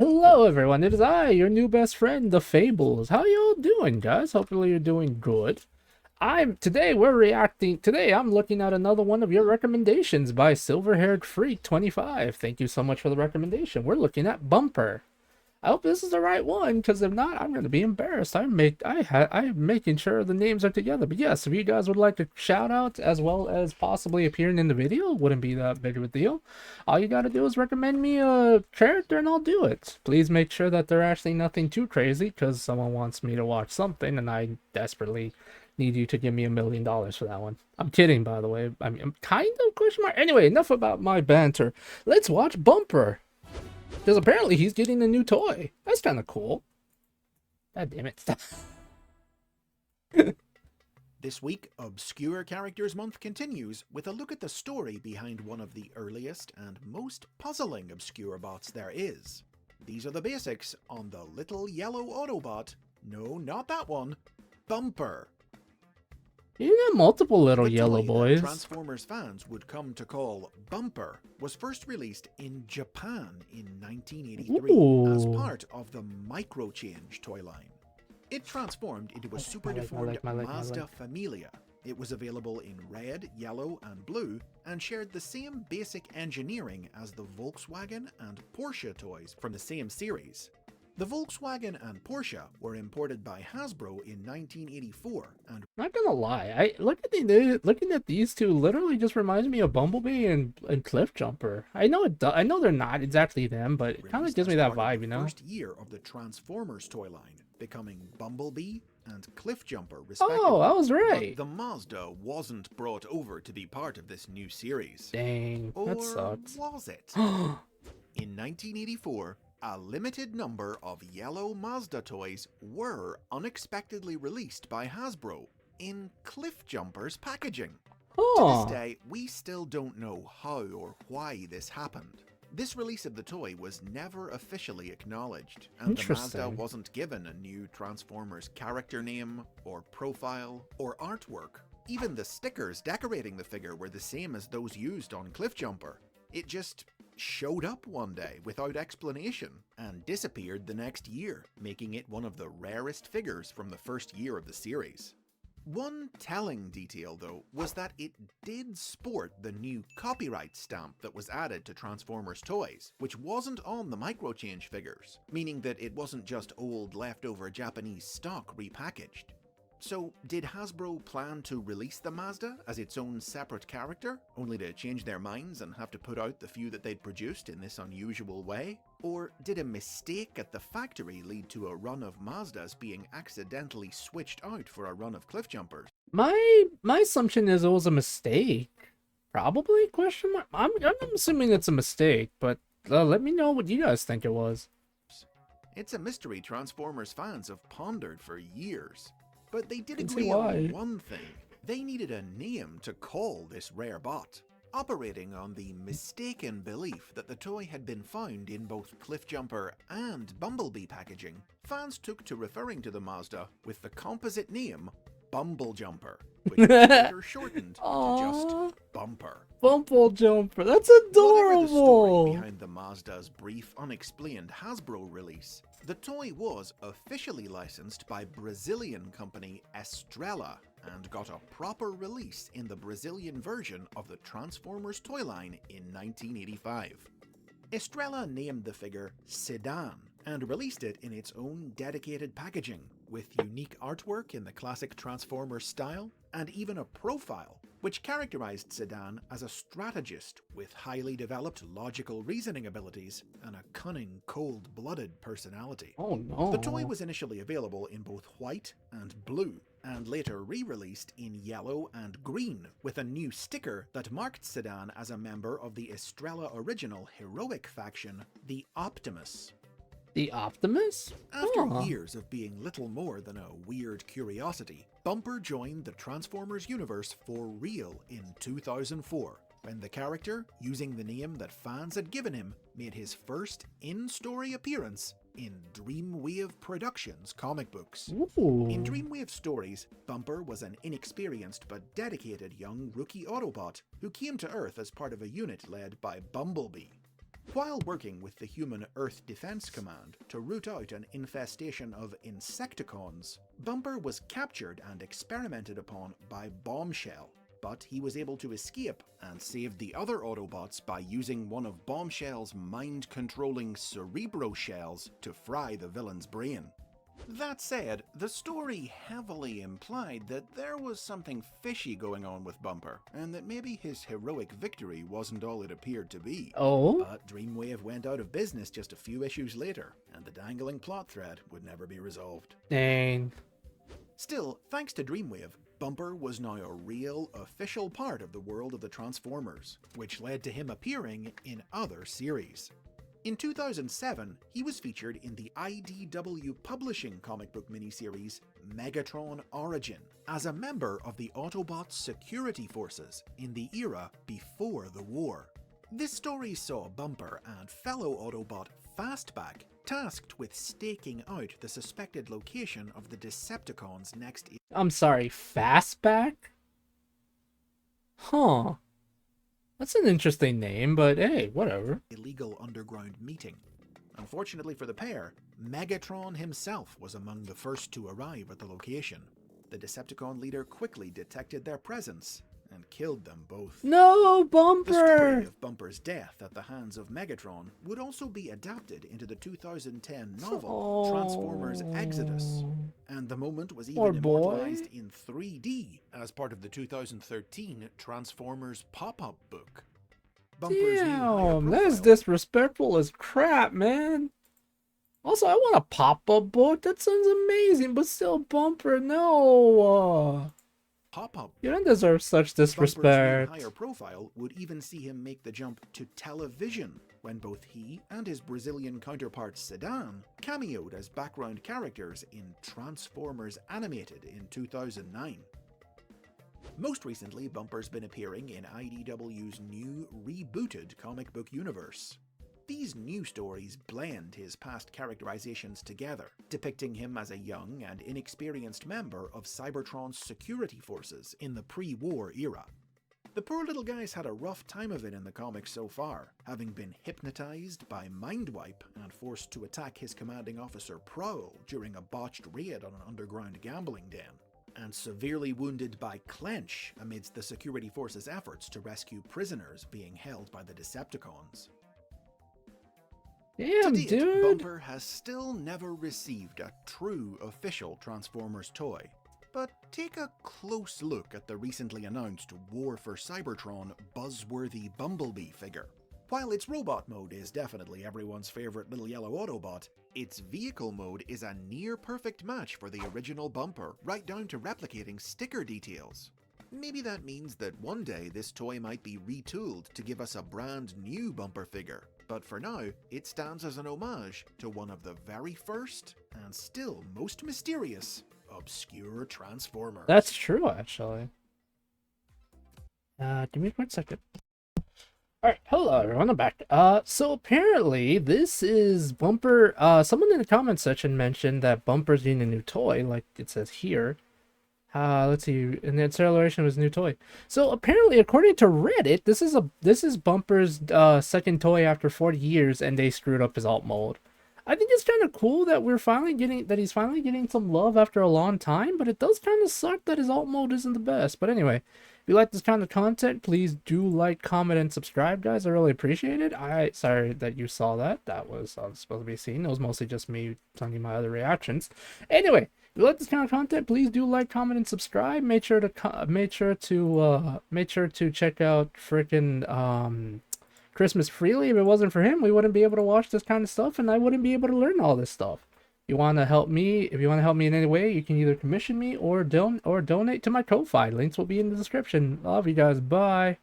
Hello everyone, it is I, your new best friend, the Fables. How y'all doing, guys? Hopefully you're doing good. Today I'm looking at another one of your recommendations by Silver-Haired Freak 25. Thank you so much for the recommendation. We're looking at Bumper. I hope this is the right one, because if not, I'm gonna be embarrassed. I'm making sure the names are together. But yes, if you guys would like a shout out as well as possibly appearing in the video, wouldn't be that big of a deal. All you gotta do is recommend me a character and I'll do it. Please make sure that they're actually nothing too crazy, because someone wants me to watch something and I desperately need you to give me $1 million for that one. I'm kidding, by the way. I'm kind of question mark. Anyway, enough about my banter. Let's watch Bumper. Because apparently he's getting a new toy. That's kind of cool. God damn it. This week, Obscure Characters Month continues with a look at the story behind one of the earliest and most puzzling obscure bots there is. These are the basics on the little yellow Autobot. No, not that one. Bumper. You got multiple little The yellow toy boys. that Transformers fans would come to call Bumper was first released in Japan in 1983 as part of the Microchange toy line. It transformed into a super deformed Mazda Familia. It was available in red, yellow, and blue, and shared the same basic engineering as the Volkswagen and Porsche toys from the same series. The Volkswagen and Porsche were imported by Hasbro in 1984 and Not gonna lie, looking at these two literally just reminds me of Bumblebee and Cliff Jumper. I know they're not exactly them, but it kind of gives me that vibe, you know. First year of the Transformers toy line, becoming Bumblebee and Cliff Jumper respectively. Oh, I was right. But the Mazda wasn't brought over to be part of this new series. Dang, that sucks. Or was it? In 1984, a limited number of yellow Mazda toys were unexpectedly released by Hasbro in Cliff Jumper's packaging. To this day, we still don't know how or why this happened. This release of the toy was never officially acknowledged, and the Mazda wasn't given a new Transformers character name, or profile, or artwork. Even the stickers decorating the figure were the same as those used on Cliff Jumper. It just showed up one day without explanation and disappeared the next year, making it one of the rarest figures from the first year of the series. One telling detail, though, was that it did sport the new copyright stamp that was added to Transformers toys, which wasn't on the Microchange figures, meaning that it wasn't just old leftover Japanese stock repackaged. So, did Hasbro plan to release the Mazda as its own separate character, only to change their minds and have to put out the few that they'd produced in this unusual way? Or did a mistake at the factory lead to a run of Mazdas being accidentally switched out for a run of Cliff Jumpers? My assumption is it was a mistake. Probably? Question mark. I'm assuming it's a mistake, but let me know what you guys think it was. It's a mystery Transformers fans have pondered for years. But they did agree on one thing. They needed a name to call this rare bot. Operating on the mistaken belief that the toy had been found in both Cliff Jumper and Bumblebee packaging, fans took to referring to the Mazda with the composite name Bumble Jumper, which was later shortened to just Bumper. Bumble Jumper, that's adorable! Whatever the story behind the Mazda's brief, unexplained Hasbro release, the toy was officially licensed by Brazilian company Estrela and got a proper release in the Brazilian version of the Transformers toy line in 1985. Estrela named the figure Sedan and released it in its own dedicated packaging, with unique artwork in the classic Transformers style, and even a profile, which characterized Sedan as a strategist with highly developed logical reasoning abilities and a cunning, cold-blooded personality. Oh no. The toy was initially available in both white and blue, and later re-released in yellow and green, with a new sticker that marked Sedan as a member of the Estrela original heroic faction, the Optimus. The Optimus? After years of being little more than a weird curiosity, Bumper joined the Transformers universe for real in 2004, when the character, using the name that fans had given him, made his first in-story appearance in Dreamwave Productions comic books. Ooh. In Dreamwave stories, Bumper was an inexperienced but dedicated young rookie Autobot who came to Earth as part of a unit led by Bumblebee. While working with the Human Earth Defense Command to root out an infestation of Insecticons, Bumper was captured and experimented upon by Bombshell. But he was able to escape and saved the other Autobots by using one of Bombshell's mind-controlling Cerebro shells to fry the villain's brain. That said, the story heavily implied that there was something fishy going on with Bumper, and that maybe his heroic victory wasn't all it appeared to be. Oh? But Dreamwave went out of business just a few issues later, and the dangling plot thread would never be resolved. Dang. Still, thanks to Dreamwave, Bumper was now a real, official part of the world of the Transformers, which led to him appearing in other series. In 2007, he was featured in the IDW Publishing comic book miniseries Megatron Origin as a member of the Autobots' security forces in the era before the war. This story saw Bumper and fellow Autobot Fastback tasked with staking out the suspected location of the Decepticons' next... I'm sorry, Fastback? Huh. That's an interesting name, but hey, whatever. ...illegal underground meeting. Unfortunately for the pair, Megatron himself was among the first to arrive at the location. The Decepticon leader quickly detected their presence and killed them both. No, The story Bumper! of Bumper's death at the hands of Megatron would also be adapted into the 2010 novel Transformers Exodus, and the moment was Poor even boy. immortalized in 3D as part of the 2013 Transformers pop-up book. Bumper's new higher Damn, that's profile disrespectful as crap, man. Also, I want a pop-up book. That sounds amazing, but still, Bumper, no. pop-up You don't deserve such Bumper's new disrespect. higher profile would even see him make the jump to television when both he and his Brazilian counterpart Sedan cameoed as background characters in Transformers Animated in 2009. Most recently, Bumper's been appearing in IDW's new rebooted comic book universe. These new stories blend his past characterizations together, depicting him as a young and inexperienced member of Cybertron's security forces in the pre-war era. The poor little guy's had a rough time of it in the comics so far, having been hypnotized by Mindwipe and forced to attack his commanding officer Prowl during a botched raid on an underground gambling den, and severely wounded by Clench amidst the security force's efforts to rescue prisoners being held by the Decepticons. Damn, To date, dude. Bumper has still never received a true official Transformers toy. But take a close look at the recently announced War for Cybertron buzzworthy Bumblebee figure. While its robot mode is definitely everyone's favorite little yellow Autobot, its vehicle mode is a near-perfect match for the original Bumper, right down to replicating sticker details. Maybe that means that one day this toy might be retooled to give us a brand new Bumper figure, but for now, it stands as an homage to one of the very first, and still most mysterious, obscure Transformers. That's true, actually. Give me 1 second. Alright, hello everyone, I'm back. So apparently this is Bumper. Someone in the comment section mentioned that Bumper's getting a new toy, like it says here. Let's see, and the acceleration was a new toy. So apparently, according to Reddit, this is Bumper's second toy after 40 years, and they screwed up his alt mode. I think it's kind of cool that he's finally getting some love after a long time, but it does kind of suck that his alt mode isn't the best. But anyway, if you like this kind of content, please do like, comment, and subscribe, guys. I really appreciate it. Sorry that you saw that. That was supposed to be seen. It was mostly just me telling you my other reactions. Anyway, if you like this kind of content, please do like, comment, and subscribe. Make sure to check out freaking Christmas Freely. If it wasn't for him, we wouldn't be able to watch this kind of stuff, and I wouldn't be able to learn all this stuff. If you want to help me in any way, you can either commission me or donate to my Ko-Fi. Links will be in the description. Love you guys. Bye.